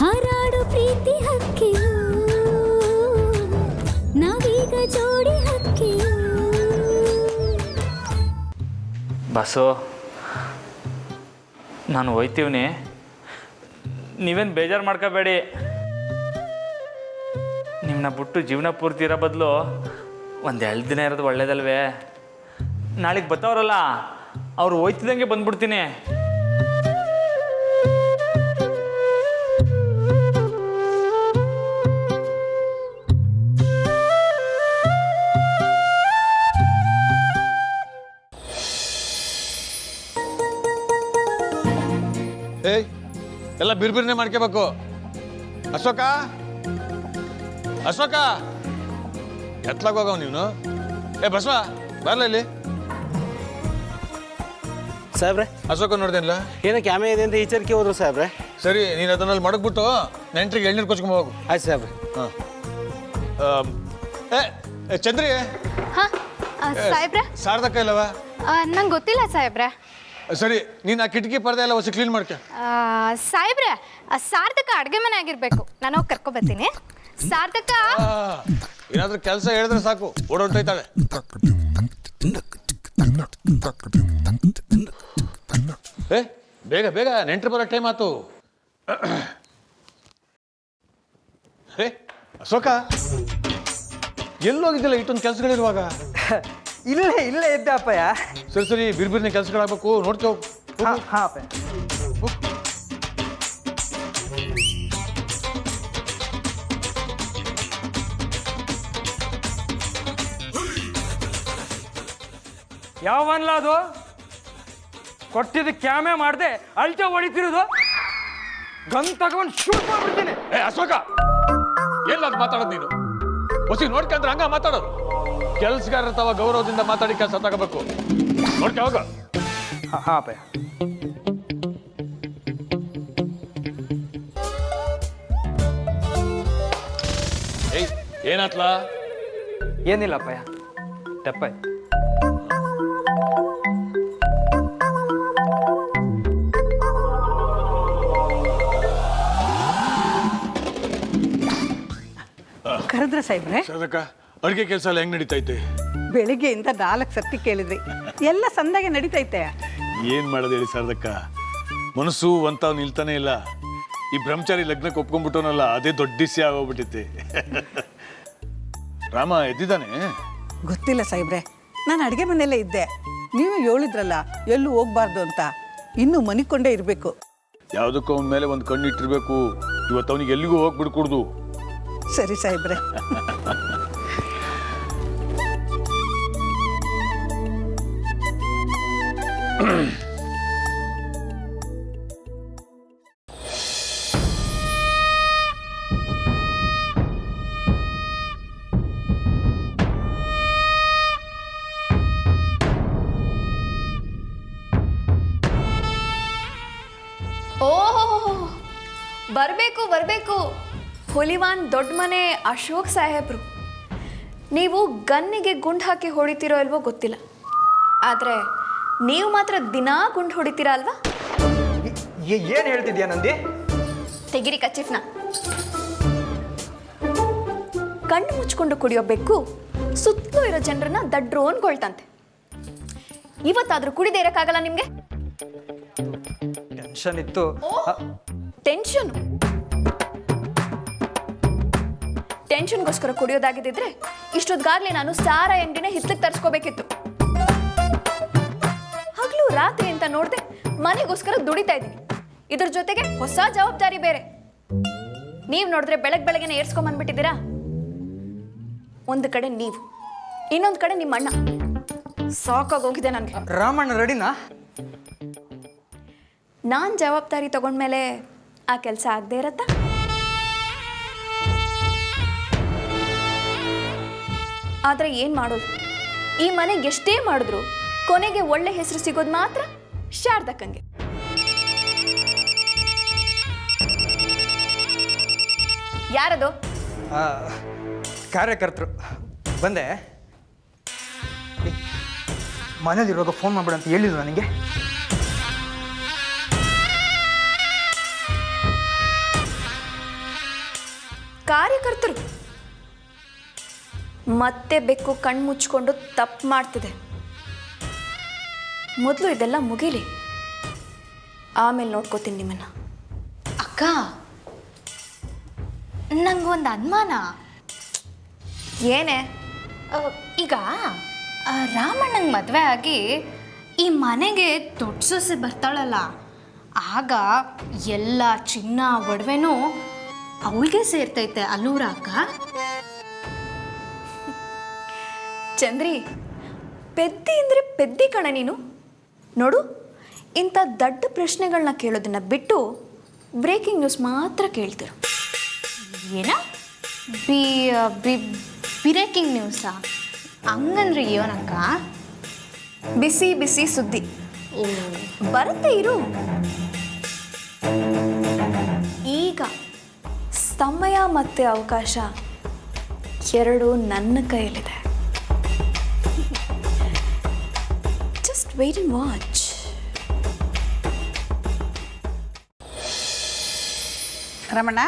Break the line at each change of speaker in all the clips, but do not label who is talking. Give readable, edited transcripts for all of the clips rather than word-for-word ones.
ಹಾರಾಡು ಪ್ರೀತಿ ಹಕ್ಕಿಯು ನಾವೀಗ ಜೋಡಿ ಹಕ್ಕಿಯು.
ಬಸ್ಸು ನಾನು ಹೋಯ್ತೀವ್ನಿ, ನೀವೇನು ಬೇಜಾರು ಮಾಡ್ಕೋಬೇಡಿ. ನಿಮ್ಮನ್ನ ಬಿಟ್ಟು ಜೀವನ ಪೂರ್ತಿ ಇರೋ ಬದಲು ಒಂದು 2 ದಿನ ಇರೋದು ಒಳ್ಳೇದಲ್ವೇ? ನಾಳೆಗೆ ಬರ್ತಾವ್ರಲ್ಲ, ಅವ್ರು ಹೋಯ್ತಿದ್ದಂಗೆ ಬಂದ್ಬಿಡ್ತೀನಿ.
ಏಯ್ ಎಲ್ಲ ಬಿರ್ಬಿರ್ನೆ ಮಾಡ್ಕೋಬೇಕು. ಅಶೋಕ ಅಶೋಕ ಎತ್ಲಾಗ ಹೋಗವ್ ನೀನು. ಬಸವ ಬರ್ಲ ಇಲ್ಲಿ.
ಸಾಹೇಬ್ರೆ
ಅಶೋಕ ನೋಡ್ದೇನಿಲ್ಲ,
ಏನಕ್ಕೆ ಕ್ಯಾಮೆ ಇದೆ ಅಂತ ಈಚರ್ಕೆ ಹೋದ್ರು ಸಾಹೇಬ್ರೆ.
ಸರಿ ನೀನು ಅದನ್ನಲ್ಲಿ ಮಡಗ್ಬಿಟ್ಟು ನೆಂಟ್ರಿಗೆ ಎಳ್ನೀರು ಕೊಚ್ಕೊಂಡ್ ಹೋಗು.
ಆಯ್ತು ಸಾಹೇಬ್ರೆ.
ಹಾಂ ಚಂದ್ರಿ
ಸಾಹೇಬ್ರೆ
ಸಾರ್ದಕ್ಕ ಇಲ್ಲವ?
ನಂಗೆ ಗೊತ್ತಿಲ್ಲ ಸಾಹೇಬ್ರೆ.
ಸರಿ ನೀನು ಆ ಕಿಟಕಿ ಪರ್ದೆ ಎಲ್ಲ ಹೊಸ ಕ್ಲೀನ್ ಮಾಡ್ಕ.
ಸಾಹೇಬ್ರೆ ಸಾರ್ಥಕ ಅಡುಗೆ ಮನೆ ಆಗಿರ್ಬೇಕು, ನಾನು ಹೋಗಿ ಕರ್ಕೊಬರ್ತೀನಿ. ಸಾರ್ಥಕ
ಏನಾದ್ರೂ ಕೆಲಸ ಹೇಳಿದ್ರೆ ಸಾಕು ಓಡೋಗ್ತಾಳೆ. ಬೇಗ ಬೇಗ ನೆಂಟ್ರು ಬರೋ ಟೈಮ್ ಆಯ್ತು. ಅಶೋಕ ಎಲ್ಲೋಗಿದ್ದಿಲ್ಲ ಇಷ್ಟೊಂದು ಕೆಲಸಗಳಿರುವಾಗ?
ಇಲ್ಲೇ ಇದ್ದೆ ಅಪ್ಪಯ್ಯ.
ಸರಿ ಸರಿ ಬಿರ್ಬಿರ್ನೆ ಕೆಲಸಗಳಾಗಬೇಕು, ನೋಡ್ತೇವೆ.
ಹಾಂ ಅಪ್ಪಯ್ಯ.
ಯಾವನ್ಲ ಅದು ಕೊಟ್ಟಿದ್ದು ಕ್ಯಾಮೆ ಮಾಡದೆ ಅಳ್ತೆ ಹೊಡಿತಿರೋದು? ಗನ್ ತಗೊಂಡು ಶೂಟ್ ಮಾಡ್ಬಿಡ್ತೀನಿ.
ಅಶೋಕ ಎಲ್ಲದು ಮಾತಾಡೋದು ನೀನು? ಹೊಸಿ ನೋಡ್ಕೊಂಡ್ರೆ ಹಂಗ ಮಾತಾಡೋದು. ಕೆಲ್ಸಗಾರ ತವ ಗೌರವದಿಂದ ಮಾತಾಡಿ ಕೆಲಸ ತಗೋಬೇಕು. ನೋಡ್ಕೆ ಹೋಗ.
ಹಾಂ ಅಪ್ಪಯ್ಯ.
ಏನಾತ್ಲ?
ಏನಿಲ್ಲ ಅಪ್ಪಯ್ಯ, ತಪ್ಪಾಯ್.
ಕರೆದ್ರ ಸಾಹೇಬ್ರೆ?
ಸದಕ ಅಡುಗೆ ಕೆಲಸ ಎಲ್ಲ ಹೆಂಗ್ ನಡೀತೈತೆ?
ಬೆಳಿಗ್ಗೆಯಿಂದ 4 ಸರ್ತಿ ಕೇಳಿದ್ರಿ, ಎಲ್ಲ ಸಂದಾಗೆ ನಡೀತೈತೆ.
ಏನ್ ಮಾಡೋದು ಹೇಳಿ ಶಾರದಕ್ಕ, ಮನಸ್ಸು ಒಂತಾವ್ ನಿಲ್ತಾನೆ ಇಲ್ಲ. ಈ ಬ್ರಹ್ಮಚಾರಿ ಲಗ್ನಕ್ಕೆ ಒಪ್ಕೊಂಡ್ಬಿಟ್ಟವನಲ್ಲ, ಅದೇ ದೊಡ್ಡ ದಿಸ್ಯ ಆಗೋಗ್ಬಿಟ್ಟೈತೆ. ರಾಮ ಎದ್ದಿದ್ದಾನೆ?
ಗೊತ್ತಿಲ್ಲ ಸಾಹೇಬ್ರೆ, ನಾನು ಅಡುಗೆ ಮನೆಯಲ್ಲೇ ಇದ್ದೆ. ನೀವು ಹೇಳಿದ್ರಲ್ಲ ಎಲ್ಲೂ ಹೋಗ್ಬಾರ್ದು ಅಂತ, ಇನ್ನೂ ಮನಿಕೊಂಡೇ ಇರಬೇಕು.
ಯಾವುದಕ್ಕೂ ಅವನ ಮೇಲೆ ಒಂದು ಕಣ್ಣು ಇಟ್ಟಿರ್ಬೇಕು. ಇವತ್ತು ಅವನಿಗೆ ಎಲ್ಲಿಗೂ ಹೋಗ್ಬಿಡ್ಕೂಡ್ದು.
ಸರಿ ಸಾಹೇಬ್ರೆ.
ಓಹೋ ಬರಬೇಕು ಹುಲಿವಾನ್ ದೊಡ್ಡ ಮನೆ ಅಶೋಕ್ ಸಾಹೇಬ್ರು. ನೀವು ಗನ್ನಿಗೆ ಗುಂಡು ಹಾಕಿ ಹೊಡಿತೀರೋ ಅಲ್ವೋ ಗೊತ್ತಿಲ್ಲ, ಆದರೆ ನೀವು ಮಾತ್ರ ದಿನಾ ಗುಂಡು ಹೊಡಿತೀರಾ ಅಲ್ವಾ?
ಏನು ಹೇಳ್ತಿದ್ಯಾ ನಂದಿ?
ತೆಗಿರಿ ಕಚ್ಚಿಫ್ನ. ಕಣ್ಣು ಮುಚ್ಕೊಂಡು ಕುಡಿಯೋ ಬೆಕ್ಕು ಸುತ್ತಲೂ ಇರೋ ಜನರನ್ನ ದಡ್ರು ಅನ್ಕೊಳ್ತಂತೆ. ಇವತ್ತಾದ್ರೂ ಕುಡಿದೇ ಇರೋಕ್ಕಾಗಲ್ಲ ನಿಮಗೆ?
ಟೆನ್ಷನ್ ಇತ್ತು.
ಟೆನ್ಷನ್ಗೋಸ್ಕರ ಕುಡಿಯೋದಾಗಿದ್ದಿದ್ರೆ ಇಷ್ಟೊತ್ತಿಗಾಗ್ಲೇ ನಾನು ಸಾರ ಅಂಗಡಿನ ಹಿತ್ತಕ್ಕೆ ತರಿಸ್ಕೋಬೇಕಿತ್ತು. ಹಗಲು ರಾತ್ರಿ ಅಂತ ನೋಡ್ದೆ ಮನೆಗೋಸ್ಕರ ದುಡಿತಾ ಇದ್ದೀನಿ. ಇದ್ರ ಜೊತೆಗೆ ಹೊಸ ಜವಾಬ್ದಾರಿ ಬೇರೆ. ನೀವು ನೋಡಿದ್ರೆ ಬೆಳಗ್ಗೆನೆ ಏರ್ಸ್ಕೊಂಬಂದ್ಬಿಟ್ಟಿದ್ದೀರಾ. ಒಂದು ಕಡೆ ನೀವು, ಇನ್ನೊಂದು ಕಡೆ ನಿಮ್ಮ ಅಣ್ಣ. ಸಾಕಾಗೋಗಿದೆ ನನಗೆ.
ರಾಮಣ್ಣ ರೆಡಿನಾ?
ನಾನು ಜವಾಬ್ದಾರಿ ತಗೊಂಡ್ಮೇಲೆ ಆ ಕೆಲಸ ಆಗದೆ ಇರತ್ತಾ? ಆದರೆ ಏನು ಮಾಡೋದು, ಈ ಮನೆಗೆ ಎಷ್ಟೇ ಮಾಡಿದ್ರು ಕೊನೆಗೆ ಒಳ್ಳೆ ಹೆಸರು ಸಿಗೋದು ಮಾತ್ರ ಶಾರದಕ್ಕಂಗೆ. ಯಾರದು?
ಕಾರ್ಯಕರ್ತರು. ಬಂದೆ. ಮನೇಲಿರೋದು ಫೋನ್ ಮಾಡ್ಬೇಡ ಅಂತ ಹೇಳಿದ್ರು ನನಗೆ.
ಕಾರ್ಯಕರ್ತರು. ಮತ್ತೆ ಬೆಕ್ಕು ಕಣ್ಣು ಮುಚ್ಕೊಂಡು ತಪ್ಪು ಮಾಡ್ತಿದೆ. ಮೊದಲು ಇದೆಲ್ಲ ಮುಗೀಲಿ, ಆಮೇಲೆ ನೋಡ್ಕೋತೀನಿ ನಿಮ್ಮನ್ನ.
ಅಕ್ಕ, ನಂಗೊಂದು ಅನುಮಾನ.
ಏನೇ?
ಈಗ ರಾಮಣ್ಣಂಗೆ ಮದುವೆ ಆಗಿ ಈ ಮನೆಗೆ ದೊಡ್ಡ ಸೊಸೆ ಬರ್ತಾಳಲ್ಲ, ಆಗ ಎಲ್ಲ ಚಿನ್ನ ಒಡವೆನೂ ಅವಳಿಗೆ ಸೇರ್ತೈತೆ ಅಲ್ಲೂರ ಅಕ್ಕ?
ಚಂದ್ರಿ, ಪೆದ್ದಿ ಅಂದರೆ ಪೆದ್ದಿ ಕಣ ನೀನು. ನೋಡು, ಇಂಥ ದೊಡ್ಡ ಪ್ರಶ್ನೆಗಳನ್ನ ಕೇಳೋದನ್ನ ಬಿಟ್ಟು ಬ್ರೇಕಿಂಗ್ ನ್ಯೂಸ್ ಮಾತ್ರ ಕೇಳ್ತಿರು.
ಏನ ಬ್ರೇಕಿಂಗ್ ನ್ಯೂಸಾ? ಹಂಗಂದ್ರೆ ಏನಕ್ಕ?
ಬಿಸಿ ಬಿಸಿ ಸುದ್ದಿ ಬರುತ್ತೆ, ಇರು. ಈಗ ಸಮಯ ಮತ್ತು ಅವಕಾಶ ಎರಡೂ ನನ್ನ ಕೈಯಲ್ಲಿದೆ. Just wait and watch.
Raman,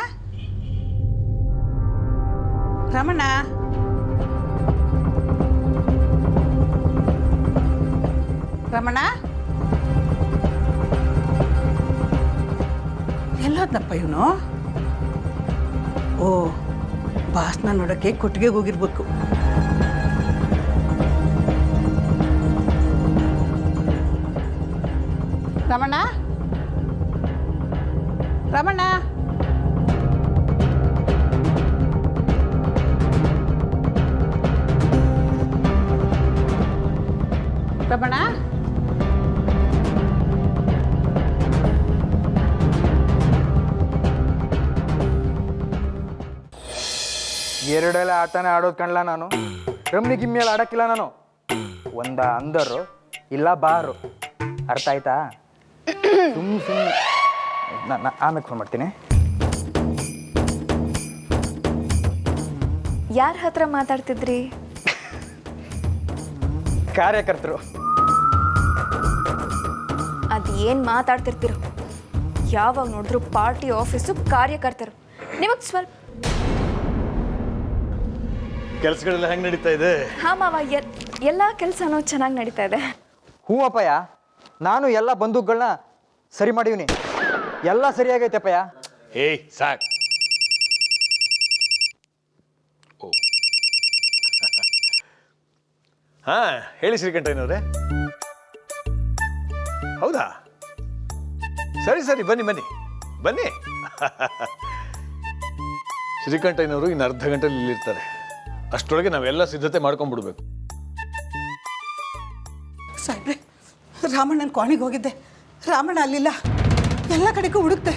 Raman, Raman, ಎಲ್ಲೋದ್ನಪ್ಪ ಇವನು? ಓ, ಬಾಸ್ನ ನೋಡೋಕ್ಕೆ ಕೊಟ್ಟಿಗೆಗೆ ಹೋಗಿರ್ಬೇಕು. ರಮಣ, ರಮಣ, ರಮಣ,
ಎರಡೆಲ್ಲ ಆಟನೇ ಆಡೋದು ಕಣ್ಲ ನಾನು. ರಮ್ನಿ ಗಿಮ್ಮಿಯಲ್ಲಿ ಆಡಕ್ಕಿಲ್ಲ ನಾನು. ಒಂದ ಅಂದರು ಇಲ್ಲ ಬಾರು, ಅರ್ಥ ಆಯ್ತಾ? ಸುಮ್ಮನೆ ನಾನು ಆಮೇಲೆ ಫೋನ್ ಮಾಡ್ತೀನಿ.
ಯಾರ ಹತ್ರ ಮಾತಾಡ್ತಿದ್ರಿ?
ಕಾರ್ಯಕರ್ತರು.
ಅದೇನು ಮಾತಾಡ್ತಿರ್ತಿರೋ? ಯಾವಾಗ ನೋಡಿದ್ರು ಪಾರ್ಟಿ, ಆಫೀಸು, ಕಾರ್ಯಕರ್ತರು. ನಿಮಗೆ ಸ್ವಲ್ಪ
ಕೆಲಸಗಳೆಲ್ಲ ಹೆಂಗೆ ನಡೀತಾ ಇದೆ?
ಹಾಂ ಮಾವ, ಎಲ್ಲ ಕೆಲಸನೂ ಚೆನ್ನಾಗಿ ನಡೀತಾ ಇದೆ.
ಹ್ಞೂ ಅಪ್ಪಯ್ಯ, ನಾನು ಎಲ್ಲ ಬಂದೂಕುಗಳನ್ನ ಸರಿ ಮಾಡಿವ್ನಿ. ಎಲ್ಲ ಸರಿಯಾಗೈತೆ ಅಪ್ಪಯ್ಯ.
ಏಯ್ ಸಾಕ್. ಓ ಹಾ, ಹೇಳಿ ಶ್ರೀಕಂಠಯ್ಯನವ್ರೆ. ಹೌದಾ? ಸರಿ ಸರಿ, ಬನ್ನಿ ಬನ್ನಿ ಬನ್ನಿ. ಶ್ರೀಕಂಠಯ್ಯನವರು ಇನ್ನು ಅರ್ಧ ಗಂಟೆಲಿ ಇಲ್ಲಿರ್ತಾರೆ. ಅಷ್ಟರೊಳಗೆ ನಾವೆಲ್ಲ ಸಿದ್ಧತೆ ಮಾಡ್ಕೊಂಡ್ಬಿಡ್ಬೇಕು.
ಸಾಹೇಬ್ರೆ, ರಾಮಣ್ಣನ ಕೋಣೆಗೆ ಹೋಗಿದ್ದೆ. ರಾಮಣ್ಣ ಅಲ್ಲಿಲ್ಲ. ಎಲ್ಲ ಕಡೆಗೂ ಹುಡುಕ್ತೆ,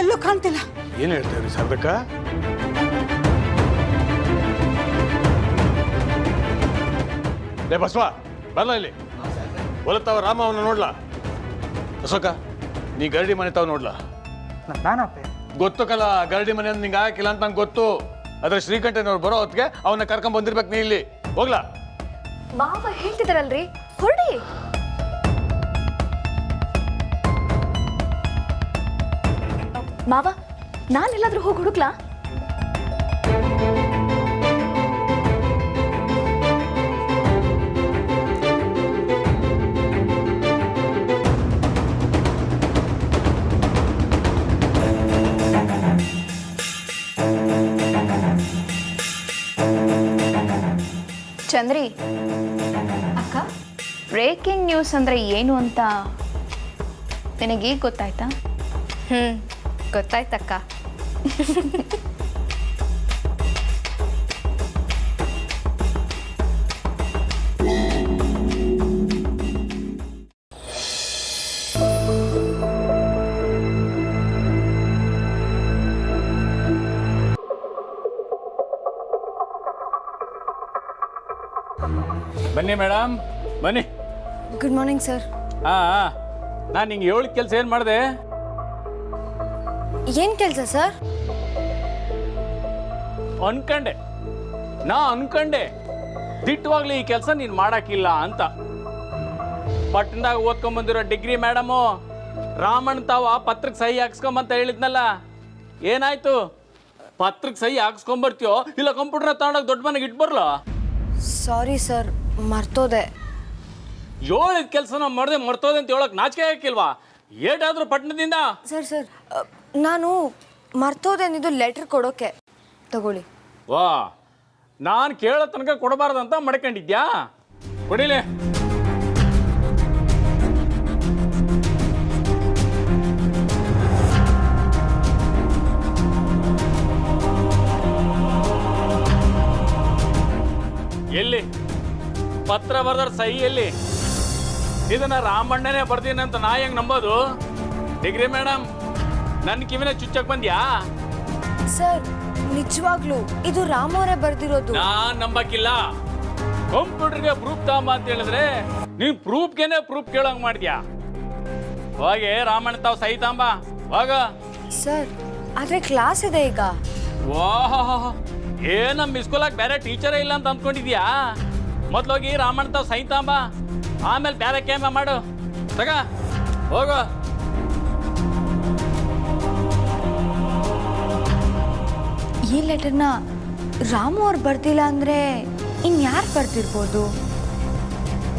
ಎಲ್ಲೂ ಕಾಣ್ತಿಲ್ಲ.
ಏನು ಹೇಳ್ತೇವ್ರಿ ಸಾಧಕ? ಲೇ ಬಸವ, ಬರಲ್ಲ ಇಲ್ಲಿ. ಹೊಲತ್ತಾವ ರಾಮ ಅವನ್ನ ನೋಡ್ಲಾ? ಅಶೋಕ, ನೀ ಗರಡಿ ಮನೆ ತಾವ್ ನೋಡ್ಲಾ?
ನಾನಪ್ಪ
ಗೊತ್ತು ಕಲ, ಗರಡಿ ಮನೆ ನಿಂಗೆ ಹಾಕಿಲ್ಲ ಅಂತ ನಂಗೆ ಗೊತ್ತು. ಆದ್ರೆ ಶ್ರೀಕಂಠನವ್ರು ಬರೋ ಹೊತ್ತಿಗೆ ಅವನ್ನ ಕರ್ಕೊಂಡ್ ಬಂದಿರ್ಬೇಕು. ನೀ ಇಲ್ಲಿ ಹೋಗ್ಲಾ?
ಮಾವ ಹೇಳ್ತಿದಾರಲ್ರಿ, ಹೊರಡಿ. ಮಾವ, ನಾನೆಲ್ಲಾದ್ರೂ ಹೋಗಿ ಹುಡುಕ್ಲಾ? ಚಂದ್ರಿ
ಅಕ್ಕ,
ಬ್ರೇಕಿಂಗ್ ನ್ಯೂಸ್ ಅಂದರೆ ಏನು ಅಂತ ನಿನಗೀಗ ಗೊತ್ತಾಯ್ತಾ?
ಗೊತ್ತಾಯ್ತಕ್ಕ.
ಬನ್ನಿ ಮೇಡಮ್, ಬನ್ನಿ.
Good morning sir.
ಹಾಂ, ನಾನು ನಿಂಗೆ ಹೇಳಿ ಕೆಲಸ ಏನು ಮಾಡಿದೆ?
ಏನು ಕೆಲಸ ಸರ್?
ಅನ್ಕಂಡೆ ದಿಟ್ಟವಾಗ್ಲಿ ಈ ಕೆಲಸ ನೀನು ಮಾಡೋಕ್ಕಿಲ್ಲ ಅಂತ. ಪಟ್ಟಣದಾಗ ಓದ್ಕೊಂಬಂದಿರೋ ಡಿಗ್ರಿ ಮೇಡಮು ರಾಮಣ್ಣ ತಾವ ಪತ್ರಕ್ಕೆ ಸಹಿ ಹಾಕ್ಸ್ಕೊಂಬಂತ ಹೇಳಿದ್ನಲ್ಲ, ಏನಾಯ್ತು? ಪತ್ರಕ್ಕೆ ಸಹಿ ಹಾಕ್ಸ್ಕೊಂಬರ್ತೀಯೋ ಇಲ್ಲ ಕಂಪ್ಯೂಟರ್ನ ತಗೊಂಡೋಗಿ ದೊಡ್ಡ ಮನೆಗೆ ಇಟ್ಬರ್ಲೋ?
Sorry sir, ಮರ್ತೋದೆ.
ಹೇಳಿದ ಕೆಲಸನ ಮಾಡದೆ ಮರ್ತೋದೆ ಅಂತ ಹೇಳಕ್ ನಾಚಿಕೆ ಹಾಕಿಲ್ವಾ? ಏಟಾದ್ರೂ ಪಟ್ಟಣದಿಂದ.
ಸರ್ ಸರ್ ನಾನು ಮರ್ತೋದೆ ಅಂದಿದ್ದು ಲೆಟ್ರ್ ಕೊಡೋಕೆ. ತಗೊಳ್ಳಿ.
ವಾ, ನಾನು ಕೇಳೋ ತನಕ ಕೊಡಬಾರ್ದಂತ ಮಡ್ಕೊಂಡಿದ್ಯಾ? ಕೊಡಿಲೆ. ಎಲ್ಲಿ ಪತ್ರ ಬರ್ದಾರ ಸಹಿ ಎಲ್ಲಿ? ಇದನ್ನ ರಾಮಣ್ಣನೇ ಬರ್ತೀನಿ ಅಂತ ನಾ ಹೆಂಗ್ ನಂಬೋದು? ಡಿಗ್ರಿ ಮೇಡಮ್, ನನ್ನ ಕಿವಿನ ಚುಚ್ಚಕ್ ಬಂದ್ಯಾ?
ಸರ್ ನಿಜವಾಗ್ಲೂ ಇದು ರಾಮ್ ಅವರೇ ಬರ್ದಿರೋದು.
ನಾನ್ ನಂಬಕ್ಕಿಲ್ಲ. ಕಂಪ್ಯೂಟರ್ಗೆ ಪ್ರೂಫ್ ತಗೊಂಬ ಅಂತ ಹೇಳಿದ್ರೆ ನೀನ್ ಪ್ರೂಫ್ಗೆನೆ ಪ್ರೂಫ್ ಕೇಳಂಗ್ ಮಾಡಿದ್ಯಾ? ಹೋಗಿ ರಾಮಣ್ಣ ತಾವ್ ಸಹಿ ತಗೊಂಬ ಹೋಗ.
ಸರ್ ಆದ್ರೆ ಕ್ಲಾಸ್ ಇದೆ ಈಗ.
ವಾಹ್, ಏನ ಮಿಸ್ಕೂಲಾಗ ಬೇರೆ ಟೀಚರೇ ಇಲ್ಲ ಅಂತ ಅಂದ್ಕೊಂಡಿದ್ಯಾ? ಮೊದ್ಲೋಗಿ ರಾಮಣ್ಣ ತಾವ್ ಸಹಿ ತಗೊಂಬ, ಆಮೇಲೆ ಬೇರೆ ಕೇಮ ಮಾಡು. ತಗ ಹೋಗು.
ಈ ಲೆಟರ್ನ ರಾಮು ಅವ್ರು ಬರ್ತಿಲ್ಲ ಅಂದರೆ ಇನ್ಯಾರು ಬರ್ತಿರ್ಬೋದು?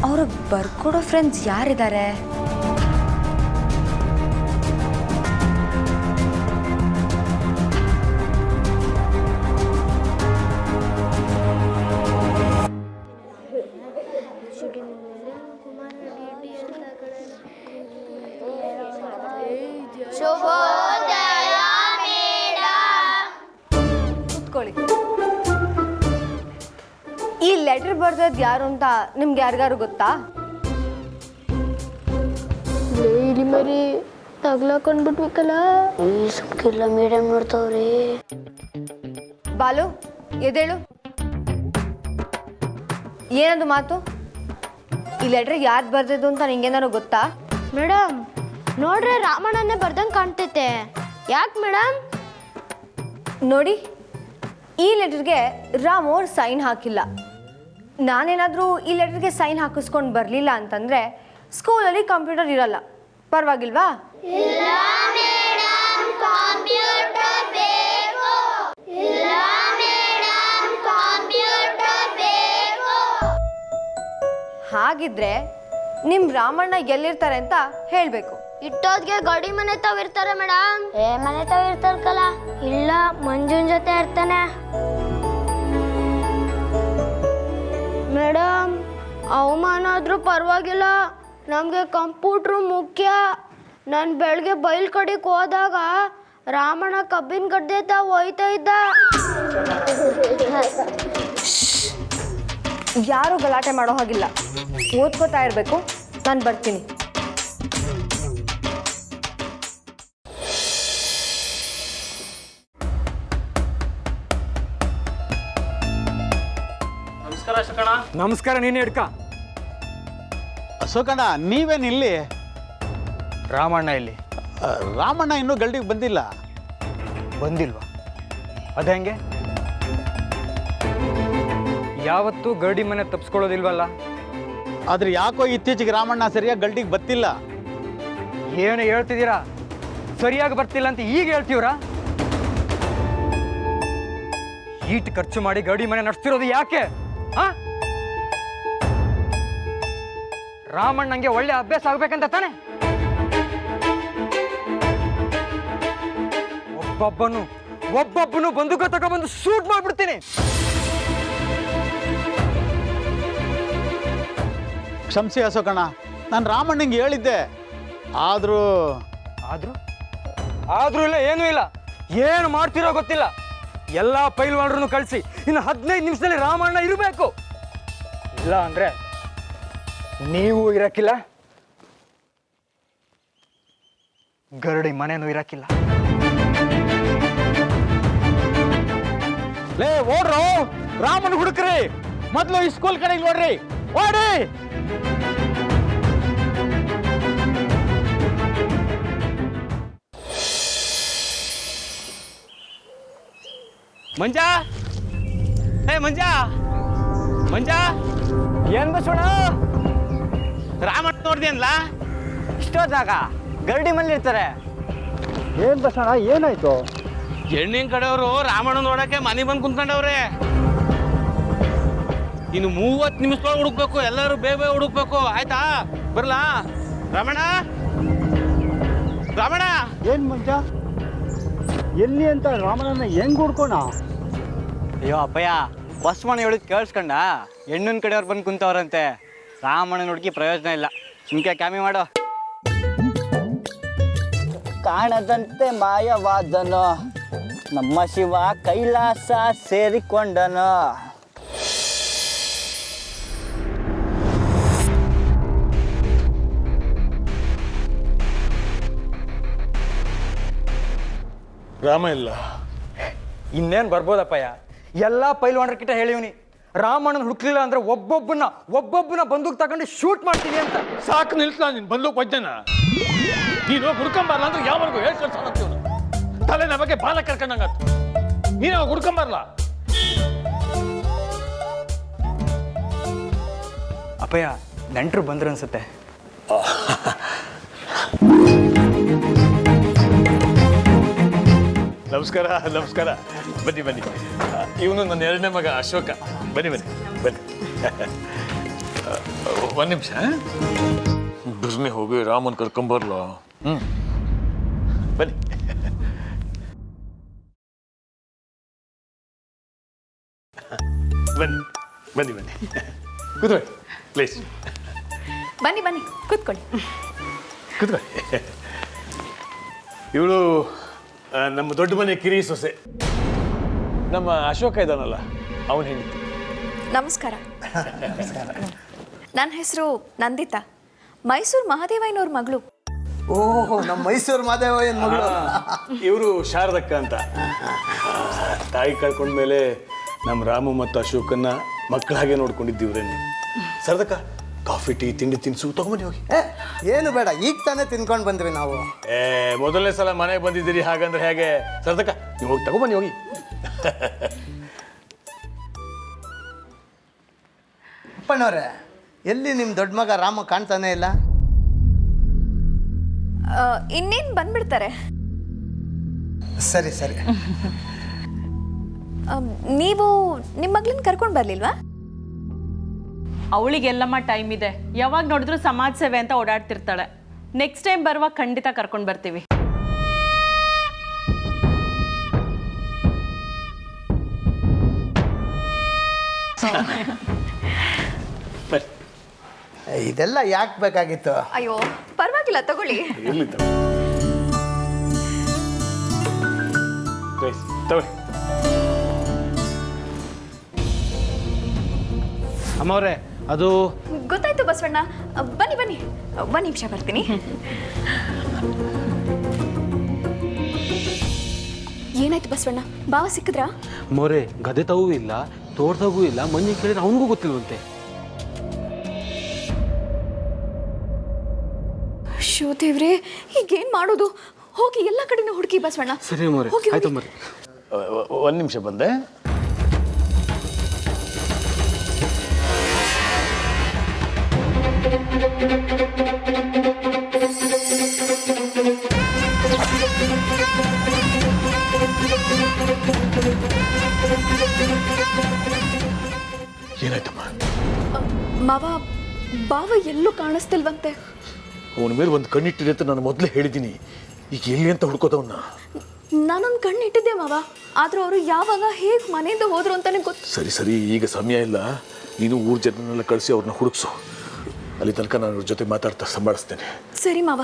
ಅವ್ರಿಗೆ ಬರ್ಕೊಡೋ ಫ್ರೆಂಡ್ಸ್ ಯಾರಿದ್ದಾರೆ? ಈ ಲೆಟರ್ ಬರ್ದದ್ ಯಾರು ಅಂತ ನಿಮ್ಗೆ ಯಾರಿಗಾರು ಗೊತ್ತಾ?
ಇಲ್ಲಿ ಮರಿ ತಗ್ಲಾಕೊಂಡ್ಬಿಟ್ಬೇಕಲ್ಲ. ಸುಮ್ಕಿಲ್ಲ, ಮೇಡಮ್ ನೋಡ್ತಾವ್ರಿ.
ಬಾಲು ಎದೇಳು, ಏನದು ಮಾತು? ಈ ಲೆಟರ್ ಯಾರು ಬರ್ದಿದ್ದು ಅಂತ ನಿಂಗೇನಾರು ಗೊತ್ತಾ?
ಮೇಡಮ್ ನೋಡ್ರೆ ರಾಮಣ್ಣನೇ ಬರ್ದಂಗೆ ಕಾಣ್ತೈತೆ. ಯಾಕೆ ಮೇಡಮ್?
ನೋಡಿ, ಈ ಲೆಟರ್ಗೆ ರಾಮ್ ಅವ್ರು ಸೈನ್ ಹಾಕಿಲ್ಲ. ನಾನೇನಾದರೂ ಈ ಲೆಟರ್ಗೆ ಸೈನ್ ಹಾಕಿಸ್ಕೊಂಡು ಬರಲಿಲ್ಲ ಅಂತಂದರೆ ಸ್ಕೂಲಲ್ಲಿ ಕಂಪ್ಯೂಟರ್ ಇರಲ್ಲ. ಪರವಾಗಿಲ್ವಾ? ಹಾಗಿದ್ರೆ ನಿಮ್ಮ ರಾಮಣ್ಣ ಎಲ್ಲಿರ್ತಾರೆ ಅಂತ ಹೇಳಬೇಕು.
ಇಟ್ಟೋದ್ಗೆ ಗಾಡಿ ಮನೆ ತಾವ್ ಇರ್ತಾರೆ ಮೇಡಮ್. ಮನೆ ತಾವ್ ಇರ್ತಾರಲ್ಲ. ಇಲ್ಲ, ಮಂಜುನ್ ಜೊತೆ ಇರ್ತಾನೆ. ಮೇಡಮ್ ಅವಮಾನ ಆದ್ರೂ ಪರವಾಗಿಲ್ಲ, ನಮಗೆ ಕಂಪ್ಯೂಟ್ರು ಮುಖ್ಯ. ನಾನು ಬೆಳಗ್ಗೆ ಬೈಲ್ ಕಡೆಗೆ ಹೋದಾಗ ರಾಮಣ್ಣ ಕಬ್ಬಿನ ಗಡ್ಡೆ ತಾವು ಹೋಯ್ತಾ ಇದ್ದ.
ಯಾರು ಗಲಾಟೆ ಮಾಡೋ ಹಾಗಿಲ್ಲ, ಓದ್ಕೋತಾ ಇರಬೇಕು. ನಾನು ಬರ್ತೀನಿ.
ನಮಸ್ಕಾರ ಅಶೋಕಣ್ಣ.
ನಮಸ್ಕಾರ. ನೀನು ಹಿಡ್ಕ.
ಅಶೋಕಣ್ಣ, ನೀವೇನು ಇಲ್ಲಿ?
ರಾಮಣ್ಣ ಇಲ್ಲಿ
ರಾಮಣ್ಣ ಇನ್ನೂ ಗಲ್ಡಿಗೆ ಬಂದಿಲ್ಲ.
ಬಂದಿಲ್ವಾ? ಅದು ಹೆಂಗೆ?
ಯಾವತ್ತೂ ಗರಡಿ ಮನೆ ತಪ್ಪಿಸ್ಕೊಳ್ಳೋದಿಲ್ವಲ್ಲ?
ಆದ್ರೆ ಯಾಕೋ ಇತ್ತೀಚೆಗೆ ರಾಮಣ್ಣ ಸರಿಯಾಗಿ ಗಲ್ಡಿಗೆ ಬತ್ತಿಲ್ಲ.
ಏನು ಹೇಳ್ತಿದ್ದೀರಾ? ಸರಿಯಾಗಿ ಬರ್ತಿಲ್ಲ ಅಂತ ಈಗ ಹೇಳ್ತೀವ್ರಾ? ಈಟ್ ಖರ್ಚು ಮಾಡಿ ಗರಡಿ ಮನೆ ನಡೆಸ್ತಿರೋದು ಯಾಕೆ? ರಾಮಣ್ಣಂಗೆ ಒಳ್ಳೆ ಅಭ್ಯಾಸ ಆಗ್ಬೇಕಂತ ತಾನೆ? ಒಬ್ಬೊಬ್ಬನು ಬಂದೂಕ ತಗೊಬಂದು ಶೂಟ್ ಮಾಡ್ಬಿಡ್ತೀನಿ.
ಕ್ಷಮಿಸಿ ಅಶೋಕಣ್ಣ, ನಾನು ರಾಮಣ್ಣಂಗೆ ಹೇಳಿದ್ದೆ. ಆದ್ರೂ
ಇಲ್ಲ, ಏನೂ ಇಲ್ಲ. ಏನು ಮಾಡ್ತಿರೋ ಗೊತ್ತಿಲ್ಲ. ಎಲ್ಲ ಪೈಲ್ವಾನ್ರನ್ನು ಕಳಿಸಿ ಇನ್ನು 15 ನಿಮಿಷದಲ್ಲಿ ರಾಮಣ್ಣ ಇರಬೇಕು. ಇಲ್ಲ ಅಂದ್ರೆ ನೀವು ಇರಕ್ಕಿಲ್ಲ, ಗರಡಿ ಮನೆನೂ ಇರಕ್ಕಿಲ್ಲ.
ಲೇ ಓಡ್ರೋ, ರಾಮನ್ ಹುಡುಕ್ರಿ. ಮೊದಲು ಈ ಸ್ಕೂಲ್ ಕಡೆಗೆ ನೋಡ್ರಿ, ಓಡಿ.
ಮಂಜಾ, ಮಂಜಾ, ಮಂಜಾ, ಏನ್ ಬಸೋಣ?
ರಾಮಣ್ಣ ನೋಡ್ದಿ ಅನ್ಲ?
ಇಷ್ಟೊತ್ತಾಗ ಗರಡಿ ಮನೇಲಿ ಇರ್ತಾರೆ.
ಏನು ಬಸಣ್ಣ, ಏನಾಯ್ತು?
ಹೆಣ್ಣಿನ ಕಡೆಯವರು ರಾಮಣ್ಣ ನೋಡಕ್ಕೆ ಮನೆ ಬಂದು ಕುಂತ್ಕೊಂಡವ್ರೆ. ಇನ್ನು 30 ನಿಮಿಷದೊಳಗೆ ಹುಡುಕ್ಬೇಕು, ಎಲ್ಲರೂ ಬೇಗ ಬೇಗ ಹುಡುಕ್ಬೇಕು. ಆಯ್ತಾ? ಬರ್ಲಾ ರಾಮಣ್ಣ? ರಾಮಣ್ಣ
ಏನ್ ಮಂಜ ಎಲ್ಲಿ ಅಂತ ರಾಮಣ್ಣನ ಹೆಂಗ್ ಹುಡ್ಕೋಣ?
ಅಯ್ಯೋ ಅಪ್ಪಯ್ಯ, ಬಸವಣ್ಣ ಹೇಳಿದ್ ಕೇಳಿಸ್ಕೊಂಡ? ಹೆಣ್ಣಿನ ಕಡೆಯವ್ರು ಬಂದು ಕುಂತವ್ರಂತೆ. ರಾಮಣ್ಣನ ಹುಡುಕಿ ಪ್ರಯೋಜನ ಇಲ್ಲ, ಸುಮ್ಕೆ ಕ್ಯಾಮಿ ಮಾಡೋ.
ಕಾಣದಂತೆ ಮಾಯವಾದನು, ನಮ್ಮ ಶಿವ ಕೈಲಾಸ ಸೇರಿಕೊಂಡನು.
ರಾಮ ಇಲ್ಲ.
ಇನ್ನೇನು ಬರ್ಬೋದಪ್ಪಯ್ಯ, ಎಲ್ಲ ಪೈಲ್ವಾನ್ರ ಕಿட்ட ಹೇಳಿವ್ನಿ. ರಾಮಣ್ಣನ ಹುಡುಕ್ಲಿಲ್ಲ ಅಂದ್ರೆ ಒಬ್ಬೊಬ್ಬನ ಬಂದೂಕ್ ತಗೊಂಡು ಶೂಟ್ ಮಾಡ್ತೀನಿ ಅಂತ.
ಸಾಕು ನಿಲ್ಸಲ್ಲ ನೀನು ಬಂದೂಕ್ ವಜ್ಜನ. ನೀನು ಹುಡ್ಕೊಂಬರ್ಲ ಅಂದ್ರೆ ಯಾವರೆಗೂ ಹೇಳ್ಕೊಳ್ತಾನಂತೀವ್ ತಲೆ ನಮಗೆ ಬಾಲ ಕರ್ಕೊಂಡಂಗತ್ತು. ನೀನು ಹುಡ್ಕೊಂಬರ್ಲ.
ಅಪ್ಪಯ್ಯ, ನೆಂಟರು ಬಂದ್ರು ಅನ್ಸುತ್ತೆ.
ನಮಸ್ಕಾರ ನಮಸ್ಕಾರ. ಬನ್ನಿ ಬನ್ನಿ. ಇವನು ನನ್ನ 2ನೇ ಮಗ ಅಶೋಕ. ಬನ್ನಿ ಬನ್ನಿ ಬನ್ನಿ. ಒಂದು ನಿಮಿಷ ಬಿರ್ನೆ ಹೋಗಿ ರಾಮನ್ ಕರ್ಕೊಂಬರ್ಲ. ಬನ್ನಿ ಬನ್ನಿ ಬನ್ನಿ ಬನ್ನಿ ಕೂತ್ಕೊಳ್ಳಿ ಪ್ಲೀಸ್.
ಬನ್ನಿ ಬನ್ನಿ ಕೂತ್ಕೊಳ್ಳಿ.
ಕೂತ್ಕೊಳ್ಳಿ. ಇವಳು ನಮ್ಮ ದೊಡ್ಡ ಮನೆ ಕಿರಿ ಸೊಸೆ, ನಮ್ಮ ಅಶೋಕ ಇದ್ದಾನಲ್ಲ ಅವನು ಹೆಂಡತಿ.
ನಮಸ್ಕಾರ. ನನ್ನ ಹೆಸರು ನಂದಿತಾ, ಮೈಸೂರು ಮಹಾದೇವಯ್ಯನವ್ರ ಮಗಳು.
ಓಹೋ, ನಮ್ಮ ಮೈಸೂರು ಮಾದೇವಯ್ಯನ ಮಗಳು.
ಇವರು ಶಾರದಕ್ಕ ಅಂತ. ತಾಯಿ ಕಳ್ಕೊಂಡ್ಮೇಲೆ ನಮ್ಮ ರಾಮು ಮತ್ತು ಅಶೋಕನ್ನ ಮಕ್ಕಳ ಹಾಗೆ ನೋಡ್ಕೊಂಡಿದ್ದೀವ್ರೇನೆ. ಶಾರದಕ್ಕ, ಕಾಫಿ ಟೀ ತಿಂಡಿ ತಿನಿಸು ತಗೊಂಬನ್ನಿ ಹೋಗಿ.
ಏನು ಬೇಡ, ಈಗ ತಾನೇ ತಿನ್ಕೊಂಡು ಬಂದ್ರಿ ನಾವು.
ಮೊದಲನೇ ಸಲ ಮನೆಗೆ ಬಂದಿದ್ದೀರಿ, ಹಾಗಂದ್ರೆ ಹೇಗೆ? ಶಾರದಕ್ಕ, ನೀವು ಹೋಗಿ ತಗೊಂಬನ್ನಿ ಹೋಗಿ.
ಅಪ್ಪಣ್ಣವ್ರೆ, ಎಲ್ಲಿ ನಿಮ್ಮ ದೊಡ್ಡ ಮಗ ರಾಮ ಕಾಣ್ತಾನೆ ಇಲ್ಲ?
ಇನ್ನೇನು ಬಂದ್ಬಿಡ್ತಾರೆ.
ಸರಿ ಸರಿ.
ನೀವು ನಿಮ್ಮ ಮಗಳನ್ನ ಕರ್ಕೊಂಡು ಬರ್ಲಿಲ್ವಾ?
ಅವಳಿಗೆಲ್ಲಮ್ಮ ಟೈಮ್ ಇದೆ, ಯಾವಾಗ ನೋಡಿದ್ರು ಸಮಾಜ ಸೇವೆ ಅಂತ ಓಡಾಡ್ತಿರ್ತಾಳೆ. ನೆಕ್ಸ್ಟ್ ಟೈಮ್ ಬರುವಾಗ ಖಂಡಿತ ಕರ್ಕೊಂಡು ಬರ್ತೀವಿ.
ಇದೆಲ್ಲ ಯಾಕೆ ಬೇಕಾಗಿತ್ತು?
ಅಯ್ಯೋ ಪರವಾಗಿಲ್ಲ, ತಗೊಳ್ಳಿ.
ಇರ್ಲಿ ತಗೊಳ್ಳಿ.
ಅಮ್ಮವ್ರೆ, ಅದು
ಗೊತ್ತಾಯ್ತು ಬಸವಣ್ಣ. ಬನ್ನಿ ಬನ್ನಿ, ಒಂದು ನಿಮಿಷ ಬರ್ತೀನಿ. ಏನಾಯ್ತು ಬಸವಣ್ಣ, ಬಾವ ಸಿಕ್ಕಿದ್ರಾ?
ಮೊರೆ ಗದೆ ತಗೂ ಇಲ್ಲ, ತೋಟದಾಗೂ ಇಲ್ಲ, ಮಂಜಿ ಕೇಳಿದ್ರೆ ಅವನಿಗೂ ಗೊತ್ತಿಲ್ವಂತೆ.
ಶೋ ದೇವ್ರೆ, ಈಗೇನ್ ಮಾಡೋದು? ಹೋಗಿ ಎಲ್ಲ ಕಡೆನೂ ಹುಡುಕಿ ಬಸವಣ್ಣ.
ಸರಿ ಮೊರೆ, ಆಯ್ತು ಮೊರೆ.
ಒಂದು ನಿಮಿಷ ಬಂದೆ. ಏನಾಯ್ತಮ್ಮ?
ಮಾವ, ಬಾವ ಎಲ್ಲೂ ಕಾಣಿಸ್ತಿಲ್ವಂತೆ.
ಅವನ ಮೇಲೆ ಒಂದು ಕಣ್ಣಿಟ್ಟಿದೆ ಅಂತ ನಾನು ಮೊದಲೇ ಹೇಳಿದ್ದೀನಿ. ಈಗ ಎಲ್ಲಿ ಅಂತ ಹುಡ್ಕೋದವನ್ನ.
ನಾನೊಂದು ಕಣ್ಣು ಇಟ್ಟಿದ್ದೆ ಮಾವ, ಆದ್ರೂ ಅವರು ಯಾವಾಗ ಹೇಗೆ ಮನೆಯಿಂದ ಹೋದ್ರು ಅಂತಾನೆ ಗೊತ್ತು.
ಸರಿ ಸರಿ, ಈಗ ಸಮಯ ಇಲ್ಲ. ನೀನು ಊರ ಜನನೆಲ್ಲ ಕಳಿಸಿ ಅವ್ರನ್ನ ಹುಡುಕ್ಸು. ಅಲ್ಲಿ ತನಕ ನಾನು ಅವ್ರ ಜೊತೆ ಮಾತಾಡ್ತಾ ಸಂಭಾಳಿಸ್ತೇನೆ.
ಸರಿ ಮಾವ.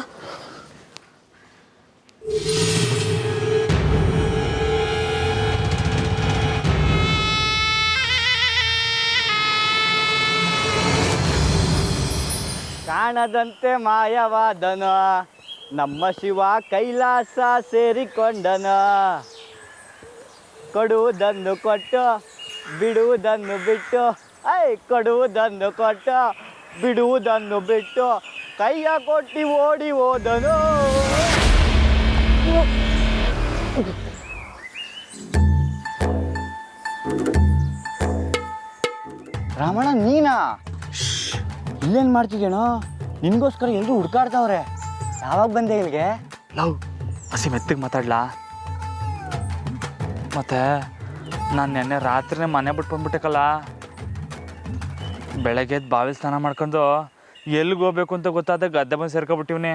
ಕಾಣದಂತೆ ಮಾಯವಾದನು, ನಮ್ಮ ಶಿವ ಕೈಲಾಸ ಸೇರಿಕೊಂಡನು. ಕೊಡುವುದನ್ನು ಕೊಟ್ಟು ಬಿಡುವುದನ್ನು ಬಿಟ್ಟು, ಕೊಡುವುದನ್ನು ಕೊಟ್ಟು ಬಿಡುವುದನ್ನು ಬಿಟ್ಟು ಕೈಯ ಕೊಟ್ಟಿ ಓಡಿ ಹೋದನು. ರಾಮಣ್ಣ, ನೀನಾ? ಇಲ್ಲೇನು ಮಾಡ್ತಿದ್ದೇನೋ? ನಿನಗೋಸ್ಕರ ಎಲ್ಲರೂ ಹುಡ್ಕಾಡ್ತಾವ್ರೆ. ಯಾವಾಗ ಬಂದೆ ಇಲ್ಲಿಗೆ?
ಲವ್ ಹಸಿ ಮೆತ್ತಗೆ ಮಾತಾಡ್ಲಾ?
ಮತ್ತೆ ನಾನು ನೆನ್ನೆ ರಾತ್ರಿನೇ ಮನೆ ಬಿಟ್ಟು ಬಂದ್ಬಿಟ್ಟೆಕಲ್ಲ, ಬೆಳಗ್ಗೆ ಎದ್ದು ಬಾವಿ ಸ್ನಾನ ಮಾಡ್ಕೊಂಡು ಎಲ್ಲಿಗೆ ಹೋಗ್ಬೇಕು ಅಂತ ಗೊತ್ತಾದ ಗದ್ದೆ ಬಂದು ಸೇರ್ಕೊಬಿಟ್ಟಿವ್ನಿ.